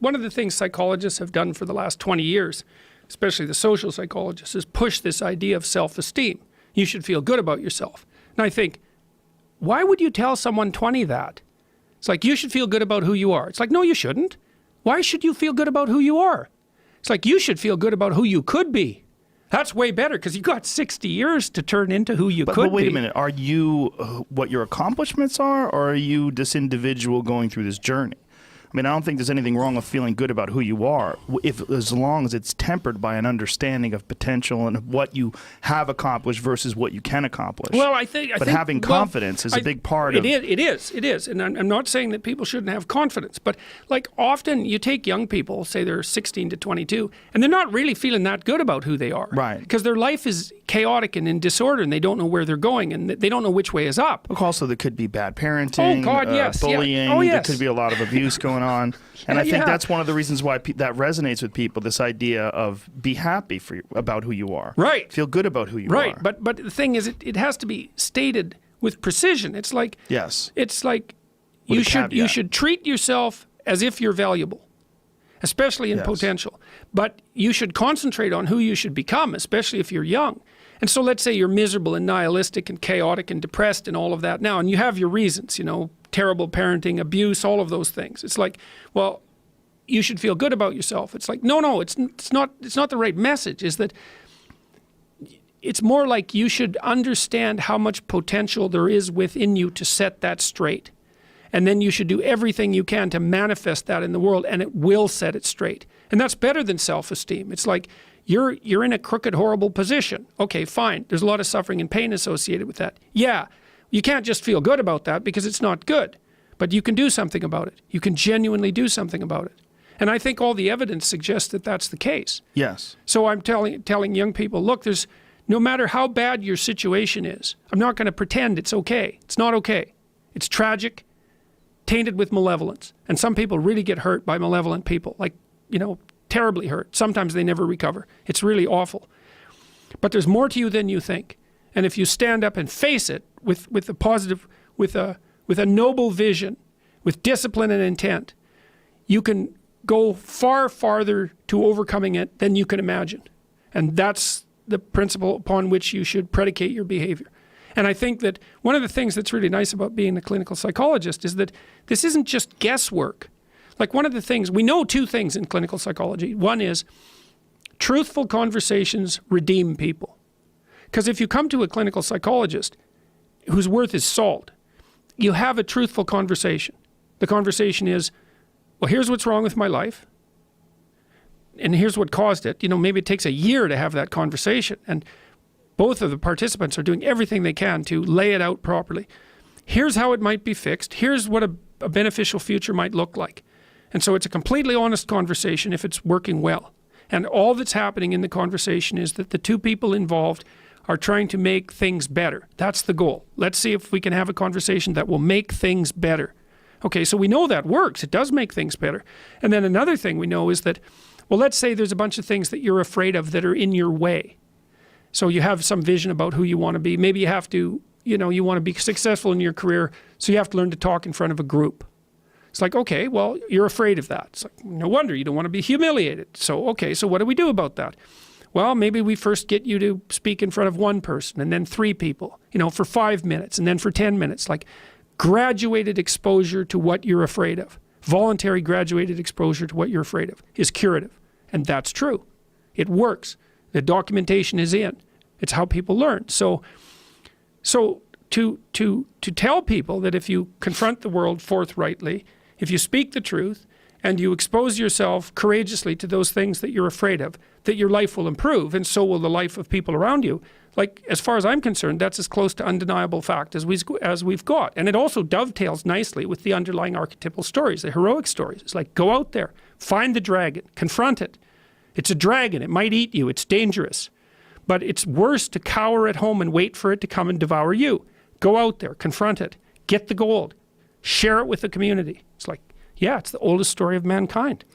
one of the things psychologists have done for the last 20 years, especially the social psychologists, is push this idea of self-esteem. You should feel good about yourself. And I think, why would you tell someone 20 that? It's like, you should feel good about who you are. It's like, no, you shouldn't. Why should you feel good about who you are? It's like, you should feel good about who you could be. That's way better, because you got 60 years to turn into who you could be. But wait a minute. Are you what your accomplishments are, or are you this individual going through this journey? I mean, I don't think there's anything wrong with feeling good about who you are, as long as it's tempered by an understanding of potential and what you have accomplished versus what you can accomplish. Well, I think having confidence is a big part of it. It is. And I'm not saying that people shouldn't have confidence, but like often you take young people, say they're 16 to 22, and they're not really feeling that good about who they are. Right. Because their life is chaotic and in disorder, and they don't know where they're going, and they don't know which way is up. Also, there could be bad parenting, oh God, yes, bullying. Yeah. Oh, yes. There could be a lot of abuse going on. And I think that's one of the reasons why that resonates with people, this idea of be happy about who you are. Right. Feel good about who you are. Right. But the thing is, it has to be stated with precision. It's like, yes. It's like With you should treat yourself as if you're valuable, especially in potential. But you should concentrate on who you should become, especially if you're young. And so let's say you're miserable and nihilistic and chaotic and depressed and all of that now, and you have your reasons, you know, terrible parenting, abuse, all of those things. It's like, well, you should feel good about yourself. It's like, no, it's not the right message. Is that it's more like you should understand how much potential there is within you to set that straight. And then you should do everything you can to manifest that in the world, and it will set it straight. And that's better than self-esteem. It's like, you're in a crooked, horrible position. Okay, fine. There's a lot of suffering and pain associated with that. Yeah, you can't just feel good about that because it's not good. But you can do something about it. You can genuinely do something about it. And I think all the evidence suggests that that's the case. Yes. So I'm telling young people, look, no matter how bad your situation is, I'm not going to pretend it's okay. It's not okay. It's tragic, tainted with malevolence. And some people really get hurt by malevolent people, like, you know, terribly hurt. Sometimes they never recover. It's really awful. But there's more to you than you think. And if you stand up and face it with a positive, with a noble vision, with discipline and intent, you can go far farther to overcoming it than you can imagine. And that's the principle upon which you should predicate your behavior. And I think that one of the things that's really nice about being a clinical psychologist is that this isn't just guesswork. Like, one of the things, we know two things in clinical psychology. One is truthful conversations redeem people. Because if you come to a clinical psychologist whose worth is salt, you have a truthful conversation. The conversation is, well, here's what's wrong with my life, and here's what caused it. You know, maybe it takes a year to have that conversation, and both of the participants are doing everything they can to lay it out properly. Here's how it might be fixed. Here's what a beneficial future might look like. And so it's a completely honest conversation if it's working well. And all that's happening in the conversation is that the two people involved are trying to make things better. That's the goal. Let's see if we can have a conversation that will make things better. Okay, so we know that works. It does make things better. And then another thing we know is that, well, let's say there's a bunch of things that you're afraid of that are in your way. So you have some vision about who you want to be. Maybe you have to, you know, you want to be successful in your career, so you have to learn to talk in front of a group. It's like, okay, well, you're afraid of that. It's like, no wonder you don't want to be humiliated. So, okay, so what do we do about that? Well, maybe we first get you to speak in front of one person, and then 3 people, you know, for 5 minutes, and then for 10 minutes. Like, graduated exposure to what you're afraid of. Voluntary graduated exposure to what you're afraid of is curative. And that's true. It works. The documentation is in. It's how people learn. So to tell people that if you confront the world forthrightly, if you speak the truth, and you expose yourself courageously to those things that you're afraid of, that your life will improve, and so will the life of people around you. Like, as far as I'm concerned, that's as close to undeniable fact as we've got. And it also dovetails nicely with the underlying archetypal stories, the heroic stories. It's like, go out there, find the dragon, confront it. It's a dragon. It might eat you. It's dangerous. But it's worse to cower at home and wait for it to come and devour you. Go out there, confront it, get the gold, share it with the community. It's like, yeah, it's the oldest story of mankind.